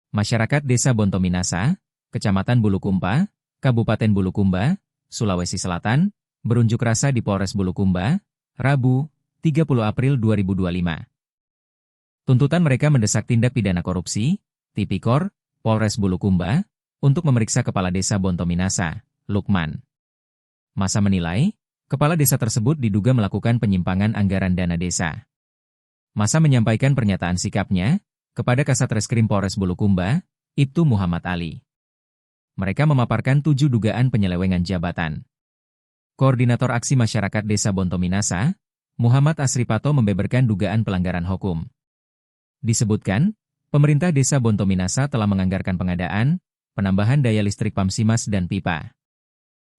Masyarakat Desa Bontominasa, Kecamatan Bulukumba, Kabupaten Bulukumba, Sulawesi Selatan, berunjuk rasa di Polres Bulukumba, Rabu, 30 April 2025. Tuntutan mereka mendesak tindak pidana korupsi, Tipikor, Polres Bulukumba, untuk memeriksa Kepala Desa Bontominasa, Lukman. Masa menilai, Kepala Desa tersebut diduga melakukan penyimpangan anggaran dana desa. Masa menyampaikan pernyataan sikapnya kepada Kasat Reskrim Polres Bulukumba, Ibtu Muhammad Ali. Mereka memaparkan 7 dugaan penyelewengan jabatan. Koordinator Aksi Masyarakat Desa Bontominasa, Muhammad Asripato membeberkan dugaan pelanggaran hukum. Disebutkan, pemerintah Desa Bontominasa telah menganggarkan pengadaan, penambahan daya listrik Pamsimas dan pipa.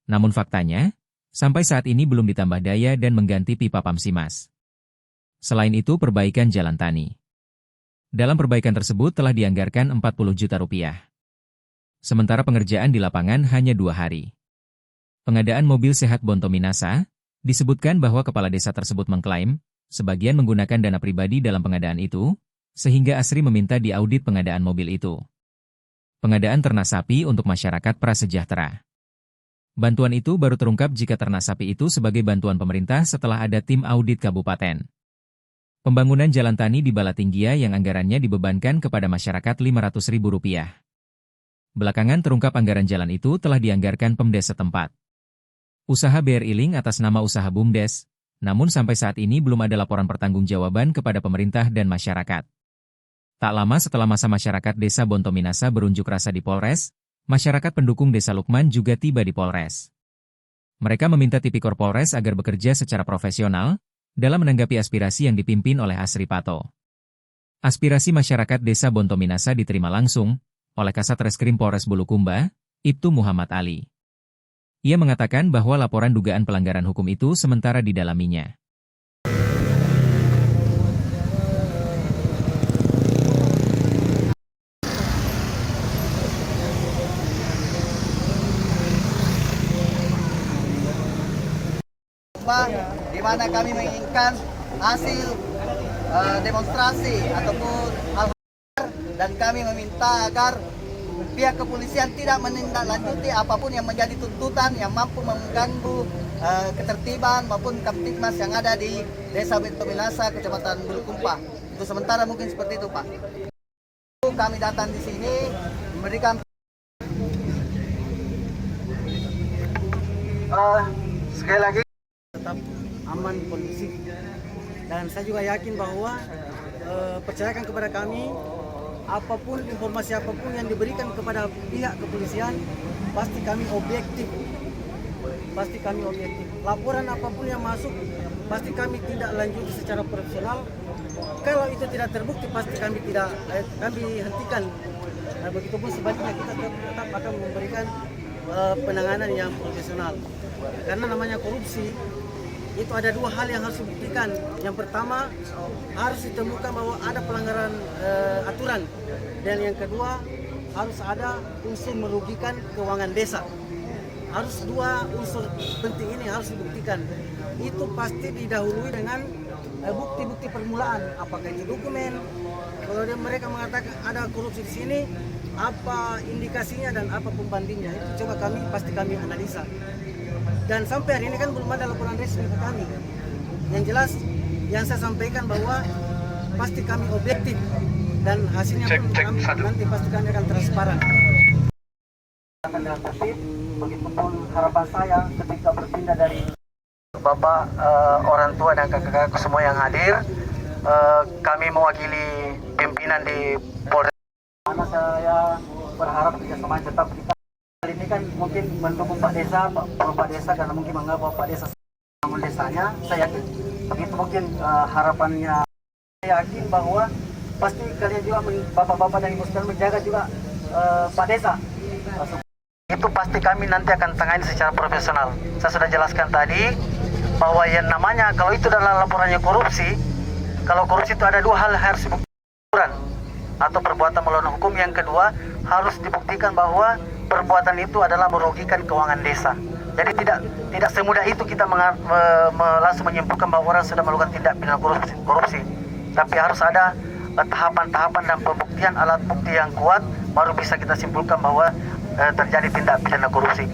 Namun faktanya, sampai saat ini belum ditambah daya dan mengganti pipa Pamsimas. Selain itu perbaikan jalan tani. Dalam perbaikan tersebut telah dianggarkan 40 juta rupiah. Sementara pengerjaan di lapangan hanya 2 hari. Pengadaan mobil sehat Bontominasa, disebutkan bahwa kepala desa tersebut mengklaim, sebagian menggunakan dana pribadi dalam pengadaan itu, sehingga Asri meminta diaudit pengadaan mobil itu. Pengadaan ternak sapi untuk masyarakat prasejahtera. Bantuan itu baru terungkap jika ternak sapi itu sebagai bantuan pemerintah setelah ada tim audit kabupaten. Pembangunan jalan tani di Balatinggia yang anggarannya dibebankan kepada masyarakat Rp500.000. Belakangan terungkap anggaran jalan itu telah dianggarkan Pemdes setempat. Usaha BRI Link atas nama usaha BUMDes, namun sampai saat ini belum ada laporan pertanggungjawaban kepada pemerintah dan masyarakat. Tak lama setelah masa masyarakat Desa Bontominasa berunjuk rasa di Polres, masyarakat pendukung Desa Lukman juga tiba di Polres. Mereka meminta Tipikor Polres agar bekerja secara profesional, dalam menanggapi aspirasi yang dipimpin oleh Asripato. Aspirasi masyarakat Desa Bontominasa diterima langsung oleh Kasat Reskrim Polres Bulukumba, Ibtu Muhammad Ali. Ia mengatakan bahwa laporan dugaan pelanggaran hukum itu sementara didalaminya. Di mana kami menginginkan hasil demonstrasi ataupun hal dan kami meminta agar pihak kepolisian tidak menindaklanjuti apapun yang menjadi tuntutan yang mampu mengganggu ketertiban maupun Kamtibmas yang ada di Desa Bontominasa, Kecamatan Bulukumba. Untuk sementara mungkin seperti itu, Pak. Kami datang di sini memberikan sekali lagi tetap aman kondusif, dan saya juga yakin bahwa percayakan kepada kami, apapun informasi apapun yang diberikan kepada pihak kepolisian pasti kami objektif, laporan apapun yang masuk pasti kami tidak lanjuti secara profesional. Kalau itu tidak terbukti pasti kami hentikan. Nah, begitupun sebaliknya kita tetap akan memberikan penanganan yang profesional, karena namanya korupsi itu ada 2 hal yang harus dibuktikan. Yang pertama, harus ditemukan bahwa ada pelanggaran aturan. Dan yang kedua, harus ada unsur merugikan keuangan desa. Harus 2 unsur penting ini harus dibuktikan. Itu pasti didahului dengan bukti-bukti permulaan. Apakah itu dokumen? Kalau mereka mengatakan ada korupsi di sini, apa indikasinya dan apa pembandingnya? Itu coba pasti kami analisa. Dan sampai hari ini kan belum ada laporan resmi ke kami. Yang jelas, yang saya sampaikan bahwa pasti kami objektif dan hasilnya pun nanti pasti kami akan transparan. Akan dengan tertib, begitupun harapan saya ketika berpindah dari Bapak, orang tua dan kakak-kakak semua yang hadir, kami mewakili pimpinan di Polres. Mana saya berharap kerjasama tetap kita. Ini kan mungkin mendukung Pak Desa karena mungkin menganggap Pak Desa bangun desanya. Saya yakin begitu mungkin harapannya. Saya yakin bahwa pasti kalian juga bapak-bapak dan ibu sekalian menjaga juga Pak Desa. Itu pasti kami nanti akan tangani secara profesional. Saya sudah jelaskan tadi bahwa yang namanya kalau itu adalah laporannya korupsi, kalau korupsi itu ada 2 hal harus dibuktikan, atau perbuatan melawan hukum. Yang kedua harus dibuktikan bahwa perbuatan itu adalah merugikan keuangan desa. Jadi tidak semudah itu kita langsung menyimpulkan bahwa orang sudah melakukan tindak pidana korupsi. Tapi harus ada tahapan-tahapan dan pembuktian alat bukti yang kuat baru bisa kita simpulkan bahwa terjadi tindak pidana korupsi.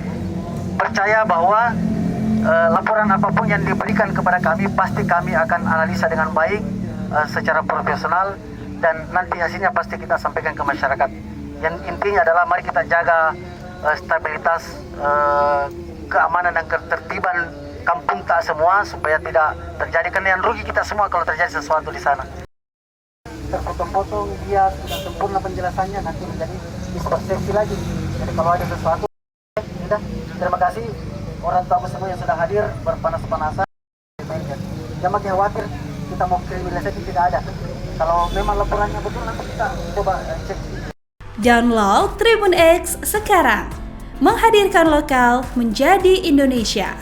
Percaya bahwa laporan apapun yang diberikan kepada kami pasti kami akan analisa dengan baik secara profesional dan nanti hasilnya pasti kita sampaikan ke masyarakat. Yang intinya adalah mari kita jaga stabilitas, keamanan dan ketertiban kampung tak semua supaya tidak terjadi, karena yang rugi kita semua kalau terjadi sesuatu di sana. Terpotong-potong dia tidak sempurna penjelasannya, nanti menjadi mispersepsi lagi. Jadi kalau ada sesuatu, sudah. Terima kasih orang tamu semua yang sudah hadir berpanas-panasan. Jangan makin khawatir, kita mau kriminalisasi tidak ada. Kalau memang laporannya betul nanti kita coba cek. Download Tribun X sekarang, menghadirkan lokal menjadi Indonesia.